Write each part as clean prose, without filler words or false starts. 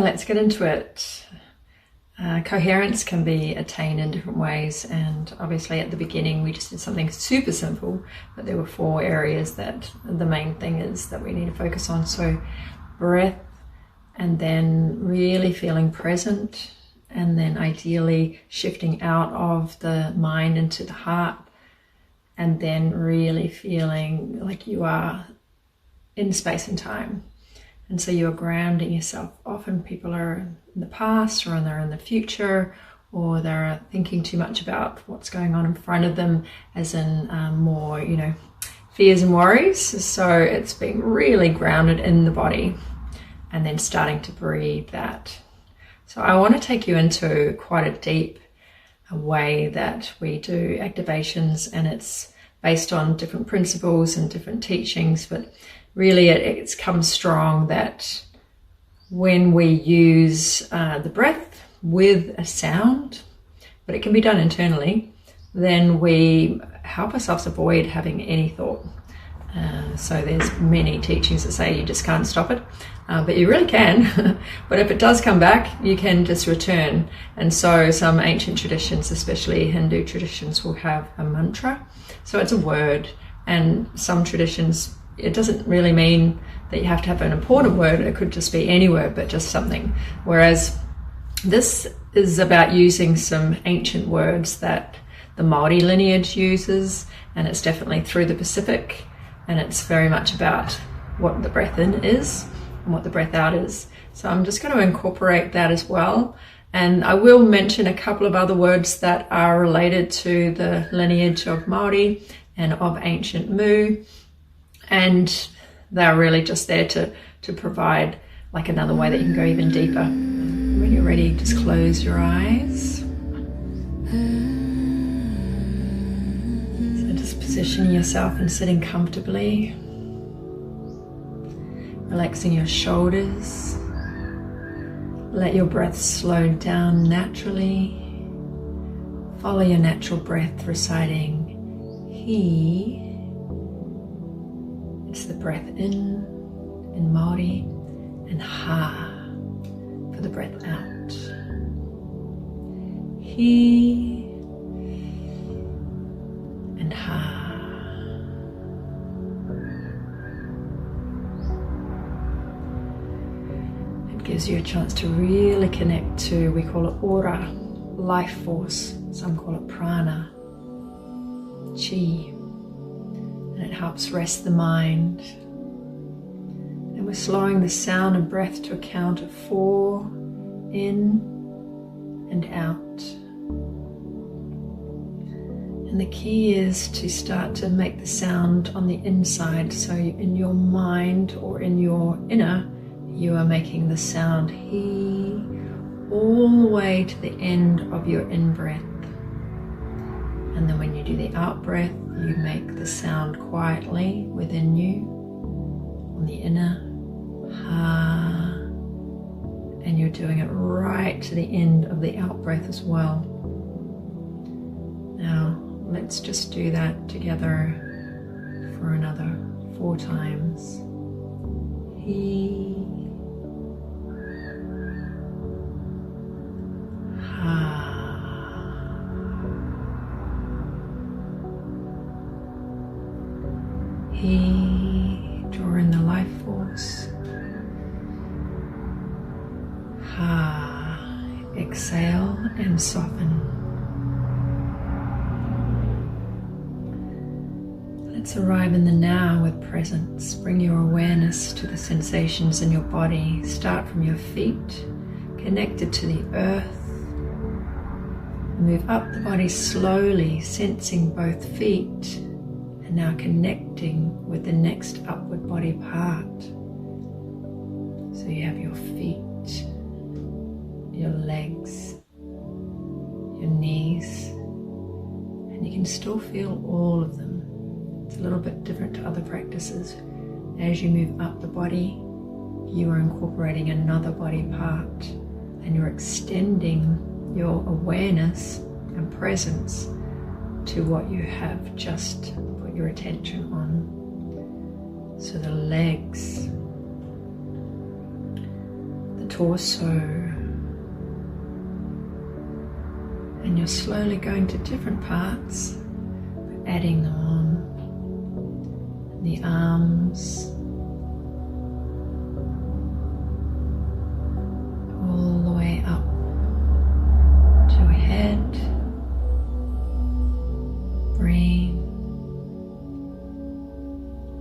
let's get into it. Coherence can be attained in different ways, and obviously at the beginning we just did something super simple, but there were 4 areas that the main thing is that we need to focus on. So breath, and then really feeling present, and then ideally shifting out of the mind into the heart, and then really feeling like you are in space and time. And so you're grounding yourself. Often people are in the past, or they're in the future, or they're thinking too much about what's going on in front of them, as in more, fears and worries. So it's being really grounded in the body and then starting to breathe that. So I want to take you into quite a deep way that we do activations, and it's based on different principles and different teachings, but really it comes strong that when we use the breath with a sound, but it can be done internally, then we help ourselves avoid having any thought. So there's many teachings that say you just can't stop it, but you really can. But if it does come back, you can just return. And so some ancient traditions, especially Hindu traditions, will have a mantra. So it's a word, and some traditions, it doesn't really mean that you have to have an important word. It could just be any word, but just something. Whereas this is about using some ancient words that the Māori lineage uses, and it's definitely through the Pacific, and it's very much about what the breath in is and what the breath out is. So I'm just going to incorporate that as well. And I will mention a couple of other words that are related to the lineage of Māori and of ancient Mu. And they're really just there to provide like another way that you can go even deeper. When you're ready, just close your eyes. So just positioning yourself and sitting comfortably. Relaxing your shoulders. Let your breath slow down naturally. Follow your natural breath, reciting He. It's the breath in Māori, and Ha for the breath out. He and Ha. It gives you a chance to really connect to, we call it aura, life force. Some call it prana, chi. And it helps rest the mind. And we're slowing the sound and breath to a count of 4 in and out. And the key is to start to make the sound on the inside. So in your mind or in your inner, you are making the sound He all the way to the end of your in-breath. And then when you do the out-breath, you make the sound quietly within you on the inner Ha, and you're doing it right to the end of the out-breath as well. Now let's just do that together for another 4 times. He, Ha. He, draw in the life force. Ha, exhale and soften. Let's arrive in the now with presence. Bring your awareness to the sensations in your body. Start from your feet, connected to the earth. Move up the body slowly, sensing both feet, and now connecting with the next upward body part. So you have your feet, your legs, your knees, and you can still feel all of them. It's a little bit different to other practices. As you move up the body, you are incorporating another body part, and you're extending your awareness and presence to what you have just put your attention on. So the legs, the torso, and you're slowly going to different parts, adding them on. The arms, all the way up to your head, brain.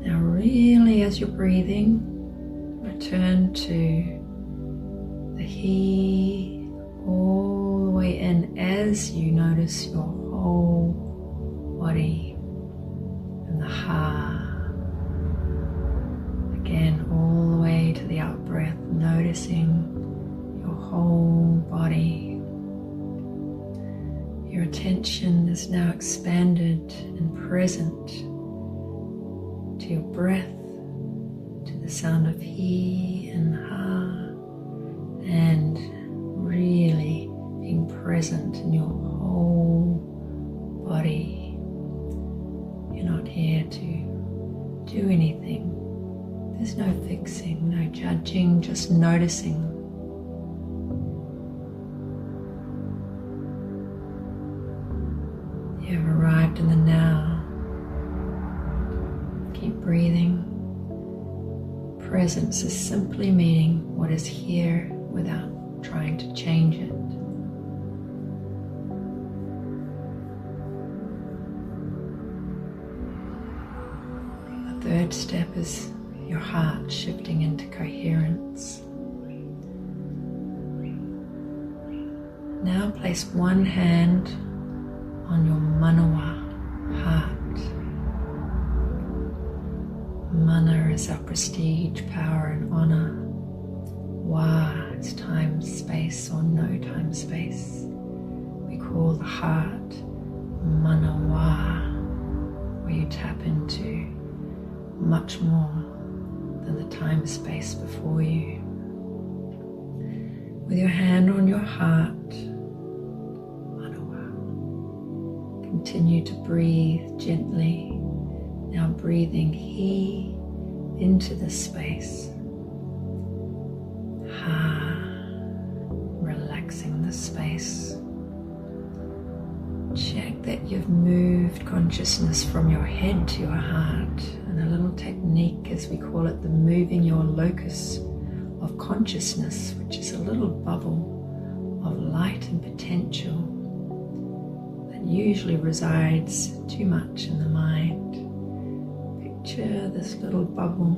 Now really, as you're breathing, return to the He all the way in as you notice your whole body, and the Ha. Again, all the way to the out breath, noticing your whole body. Your attention is now expanded and present to your breath, to the sound of He and Ha, and really being present in your whole body. You're not here to do anything. There's no fixing, no judging, just noticing. You have arrived in the now. Keep breathing. Presence is simply meaning what is here without trying to change it. The third step is your heart shifting into coherence. Now place one hand on your Manawa heart. Mana is our prestige, power and honor. Wa is time, space, or no time, space. We call the heart Manawa, where you tap into much more than the time, space before you. With your hand on your heart, Manawa, continue to breathe gently. Now breathing He into the space. Ha, relaxing the space. Check that you've moved consciousness from your head to your heart. And a little technique, as we call it, the moving your locus of consciousness, which is a little bubble of light and potential that usually resides too much in the mind. Picture this little bubble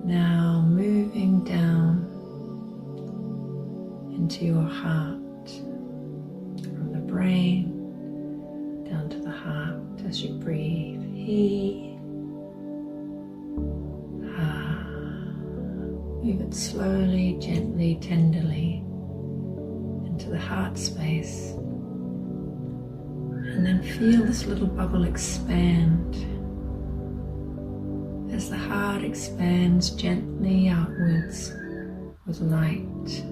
now moving down into your heart, from the brain down to the heart as you breathe. He, Ha. Move it slowly, gently, tenderly into the heart space, and then feel this little bubble expand. As the heart expands gently outwards with light.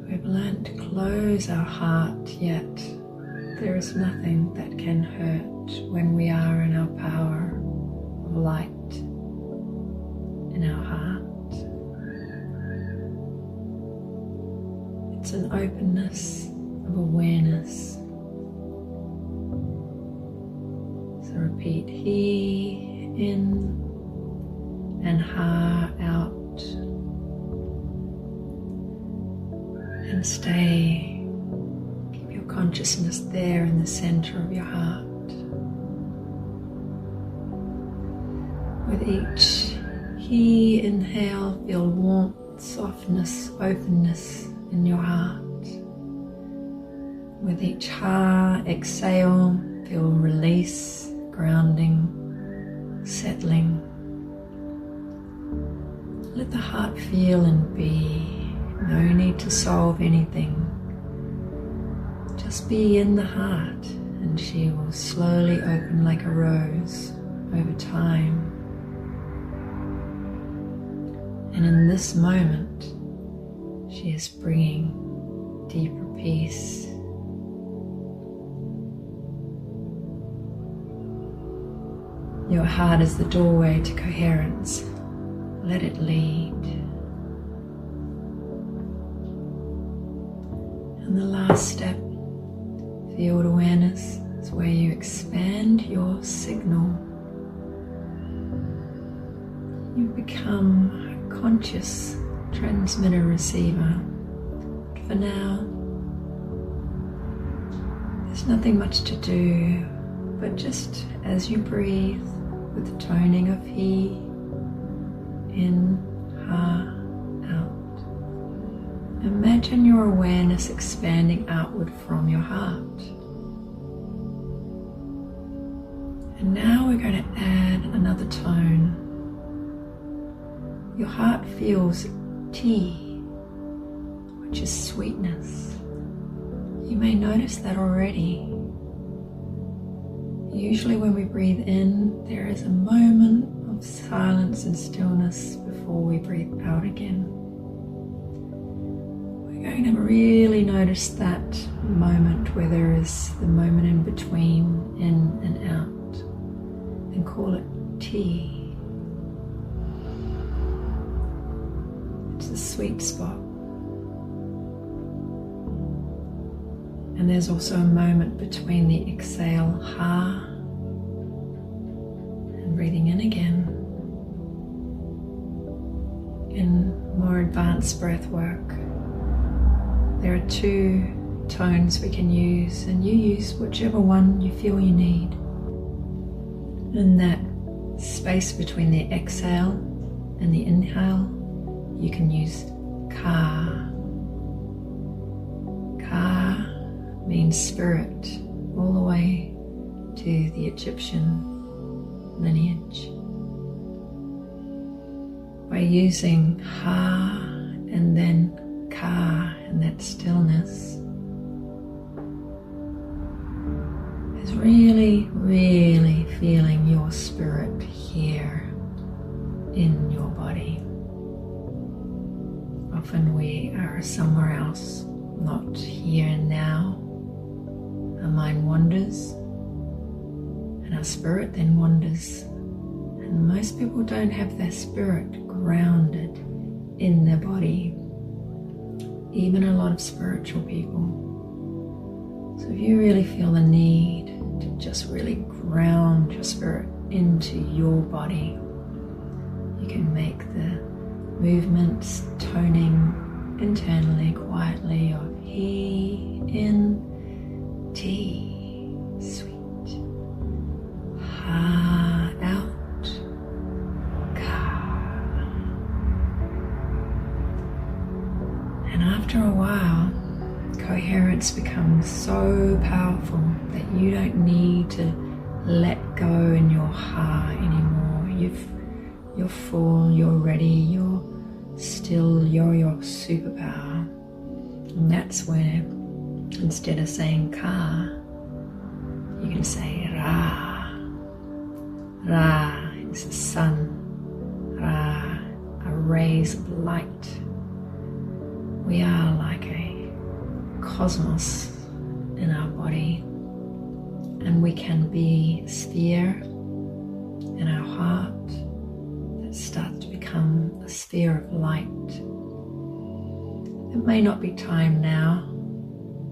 We've learned to close our heart, yet there is nothing that can hurt when we are in our power of light in our heart. It's an openness of awareness. So repeat He in and Ha out, and stay. Keep your consciousness there in the center of your heart. With each He inhale, feel warmth, softness, openness in your heart. With each Ha exhale, feel release, grounding, settling. Let the heart feel and be. No need to solve anything. Just be in the heart, and she will slowly open like a rose over time. And in this moment, she is bringing deeper peace. Your heart is the doorway to coherence. let it lead. And the last step, field awareness, is where you expand your signal. You become a conscious transmitter receiver. For now, there's nothing much to do, but just as you breathe with the toning of He, in, Ha, out, imagine your awareness expanding outward from your heart. And now we're going to add another tone. Your heart feels T, which is sweetness. You may notice that already. Usually when we breathe in, there is a moment of silence and stillness before we breathe out again. We're going to really notice that moment where there is the moment in between in and out, and call it T. It's the sweet spot. And there's also a moment between the exhale, Ha, and breathing in again. In more advanced breath work, there are two tones we can use, and you use whichever one you feel you need. In that space between the exhale and the inhale, you can use Ka. Ka means spirit, all the way to the Egyptian lineage. By using Ha and then Ka and that stillness, is really, really feeling your spirit here in your body. Often we are somewhere else, not here and now. Our mind wanders, and our spirit then wanders. And most people don't have their spirit grounded in their body, even a lot of spiritual people. So if you really feel the need to just really ground your spirit into your body, you can make the movements, toning internally, quietly, of He, in, T, sweet, Ha, out, Ka. And after a while, coherence becomes so powerful that you don't need to let go in your Ha anymore. You're full, you're ready, you're still, you're your superpower. And that's where, instead of saying Ka, you can say Ra. Ra is the sun. Ra are rays of light. We are like a cosmos in our body, and we can be a sphere in our heart that starts to become a sphere of light. It may not be time now,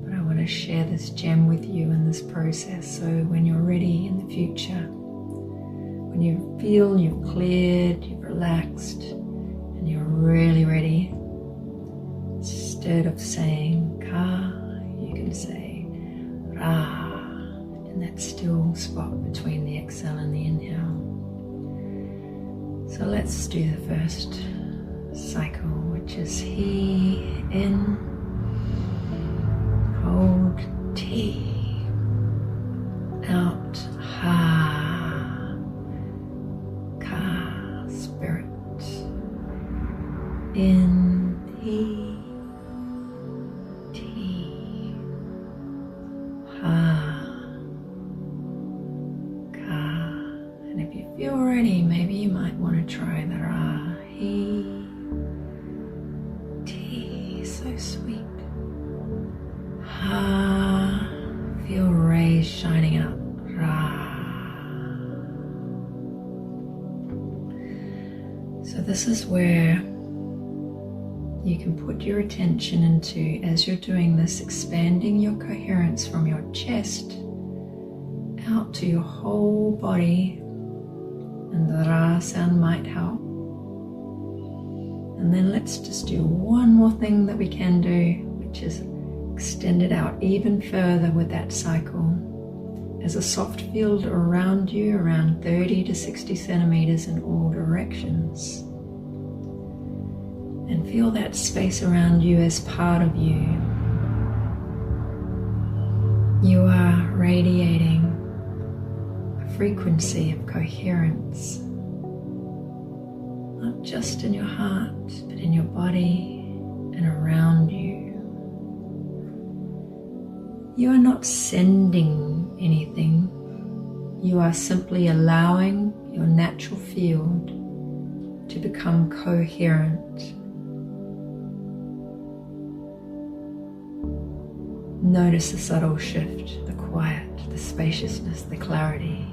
but I want to share this gem with you in this process, so when you're ready in the future, when you feel you've cleared, you've relaxed, and you're really ready, instead of saying Ka, you can say Ra, in that still spot between the exhale and the inhale. So let's do the first cycle, which is He, in, hold, T, out, Ha, Ka, spirit, in, He, T, Ha, Ka. And if you feel ready, maybe you might want to try the Ra, He, T, so sweet. Ha, feel rays shining up, Ra. So the this is where you can put your attention into, as you're doing this, expanding your coherence from your chest out to your whole body, and the Ra sound might help. And then let's just do one more thing that we can do, which is extend it out even further with that cycle as a soft field around you, around 30 to 60 centimeters in all directions. And feel that space around you as part of you. You are radiating a frequency of coherence, not just in your heart, but in your body and around you. You are not sending anything. You are simply allowing your natural field to become coherent. Notice the subtle shift, the quiet, the spaciousness, the clarity.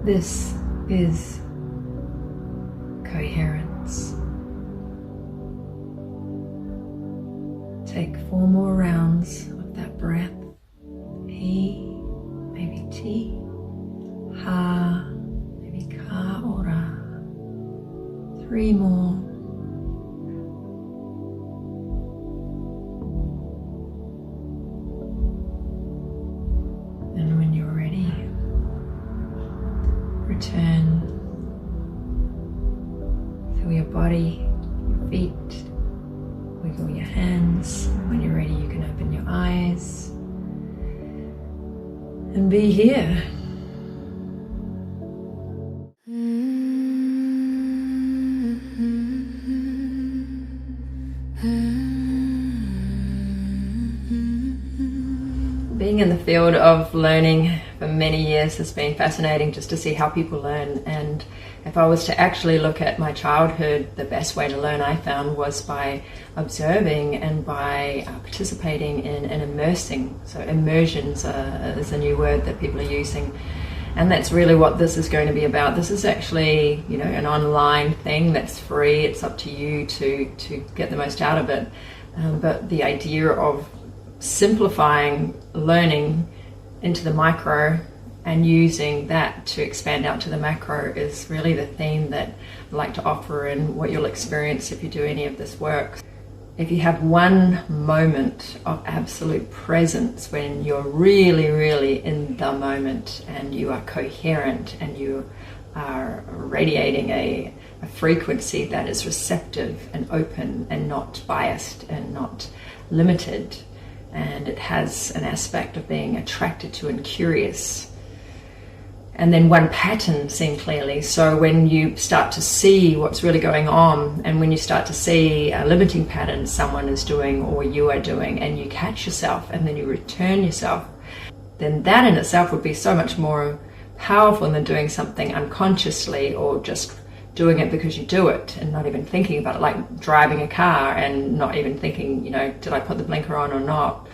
This is coherence. Take 4 more rounds of that breath. He, maybe Ti. Ha, maybe Ka or Ra. 3 more. And when you're ready, return. Feel your body, your feet. Wiggle your hands. When you're ready, you can open your eyes and be here. Being in the field of learning for many years has been fascinating, just to see how people learn. And if I was to actually look at my childhood, the best way to learn, I found, was by observing and by participating in and immersing. So immersions is a new word that people are using. And that's really what this is going to be about. This is actually, an online thing that's free. It's up to you to get the most out of it. But the idea of simplifying learning into the micro and using that to expand out to the macro is really the theme that I'd like to offer, and what you'll experience if you do any of this work. If you have one moment of absolute presence when you're really, really in the moment and you are coherent and you are radiating a frequency that is receptive and open and not biased and not limited, and it has an aspect of being attracted to and curious. And then one pattern seen clearly. So when you start to see what's really going on, and when you start to see a limiting pattern someone is doing or you are doing, and you catch yourself and then you return yourself, then that in itself would be so much more powerful than doing something unconsciously or just doing it because you do it and not even thinking about it, like driving a car and not even thinking, did I put the blinker on or not?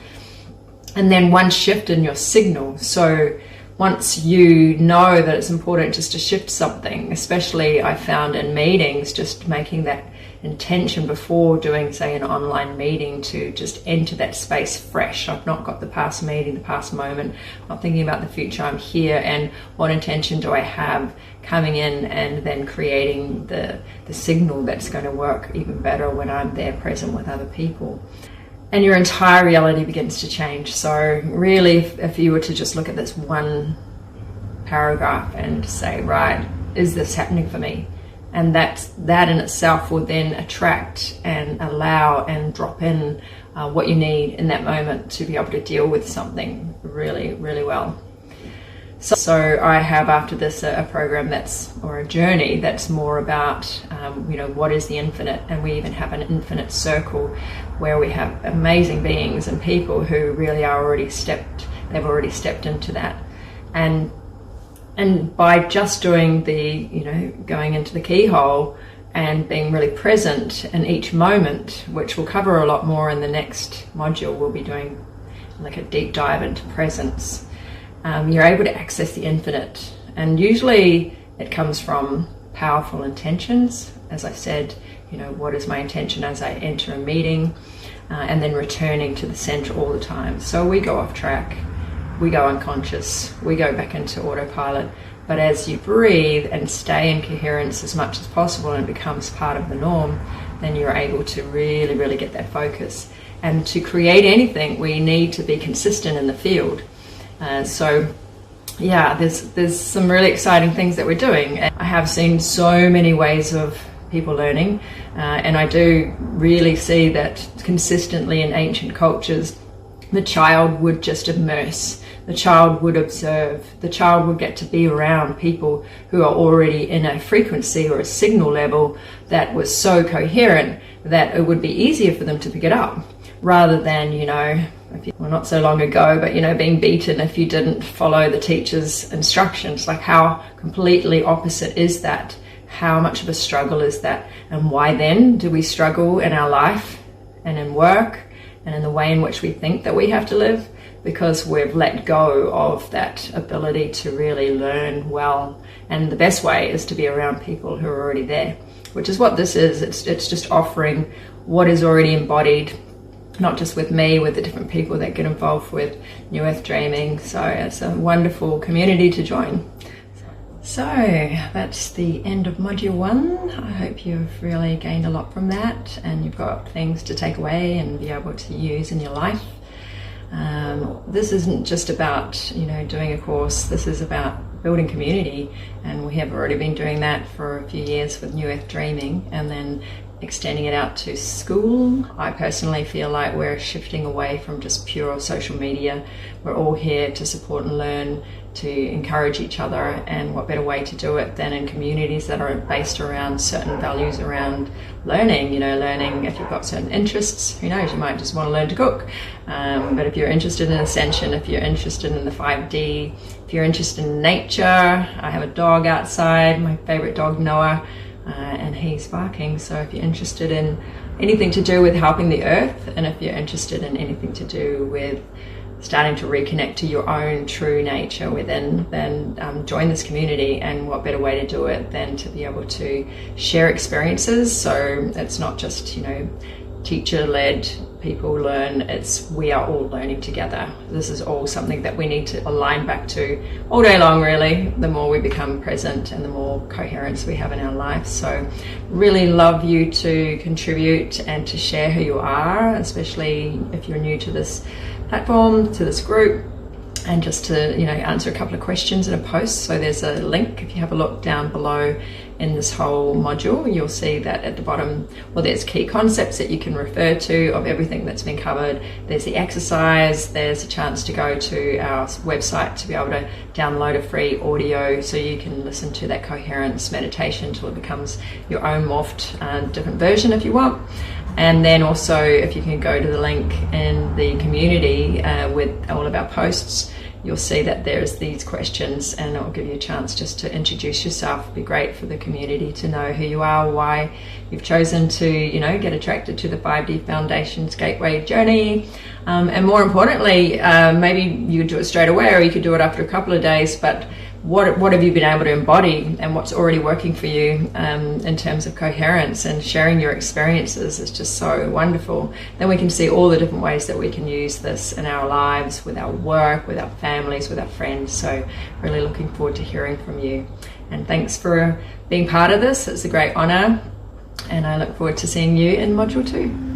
And then one shift in your signal. So once you know that it's important just to shift something, especially I found in meetings, just making that intention before doing, say, an online meeting, to just enter that space fresh. I've not got the past meeting, the past moment, I'm not thinking about the future. I'm here, and what intention do I have coming in, and then creating the signal that's going to work even better when I'm there present with other people. And your entire reality begins to change. So really, if you were to just look at this one paragraph and say, right, is this happening for me? And that in itself will then attract and allow and drop in what you need in that moment to be able to deal with something really, really well. So I have after this a program or a journey that's more about, what is the infinite? And we even have an infinite circle where we have amazing beings and people who really are they've already stepped into that. And by just doing going into the keyhole and being really present in each moment, which we'll cover a lot more in the next module, we'll be doing like a deep dive into presence. You're able to access the infinite, and usually it comes from powerful intentions. As I said, what is my intention as I enter a meeting, and then returning to the center all the time. So we go off track, we go unconscious, we go back into autopilot. But as you breathe and stay in coherence as much as possible and it becomes part of the norm, then you're able to really, really get that focus. And to create anything, we need to be consistent in the field. So there's some really exciting things that we're doing. I have seen so many ways of people learning, and I do really see that consistently in ancient cultures, the child would just immerse, the child would observe, the child would get to be around people who are already in a frequency or a signal level that was so coherent that it would be easier for them to pick it up, rather than, not so long ago, but being beaten if you didn't follow the teacher's instructions. Like, how completely opposite is that? How much of a struggle is that? And why then do we struggle in our life and in work and in the way in which we think that we have to live? Because we've let go of that ability to really learn well. And the best way is to be around people who are already there, which is what this is. It's just offering what is already embodied, not just with me, with the different people that get involved with New Earth Dreaming. So it's a wonderful community to join. So that's the end of Module 1. I hope you've really gained a lot from that and you've got things to take away and be able to use in your life. This isn't just about, doing a course. This is about building community, and we have already been doing that for a few years with New Earth Dreaming, and then extending it out to school. I personally feel like we're shifting away from just pure social media. We're all here to support and learn, to encourage each other, and what better way to do it than in communities that are based around certain values around learning. Learning, if you've got certain interests, who knows, you might just want to learn to cook, but if you're interested in ascension, if you're interested in the 5D, if you're interested in nature, I have a dog outside, my favorite dog, Noah, and he's barking. So if you're interested in anything to do with helping the earth, and if you're interested in anything to do with starting to reconnect to your own true nature within, then join this community. And what better way to do it than to be able to share experiences. So it's not just, teacher-led people learn, it's we are all learning together. This is all something that we need to align back to all day long, really. The more we become present and the more coherence we have in our life. So really love you to contribute and to share who you are, especially if you're new to this platform, to this group, and just to answer a couple of questions in a post. So there's a link. If you have a look down below in this whole module, you'll see that at the bottom, there's key concepts that you can refer to of everything that's been covered. There's the exercise, there's a chance to go to our website to be able to download a free audio so you can listen to that coherence meditation until it becomes your own morphed different version if you want. And then also, if you can go to the link in the community with all of our posts, you'll see that there's these questions, and it'll give you a chance just to introduce yourself. It'd be great for the community to know who you are, why you've chosen to, get attracted to the 5D Foundation's Gateway journey. And more importantly, maybe you could do it straight away, or you could do it after a couple of days, but what have you been able to embody, and what's already working for you in terms of coherence, and sharing your experiences is just so wonderful. Then we can see all the different ways that we can use this in our lives, with our work, with our families, with our friends. So really looking forward to hearing from you. And thanks for being part of this. It's a great honor. And I look forward to seeing you in Module 2.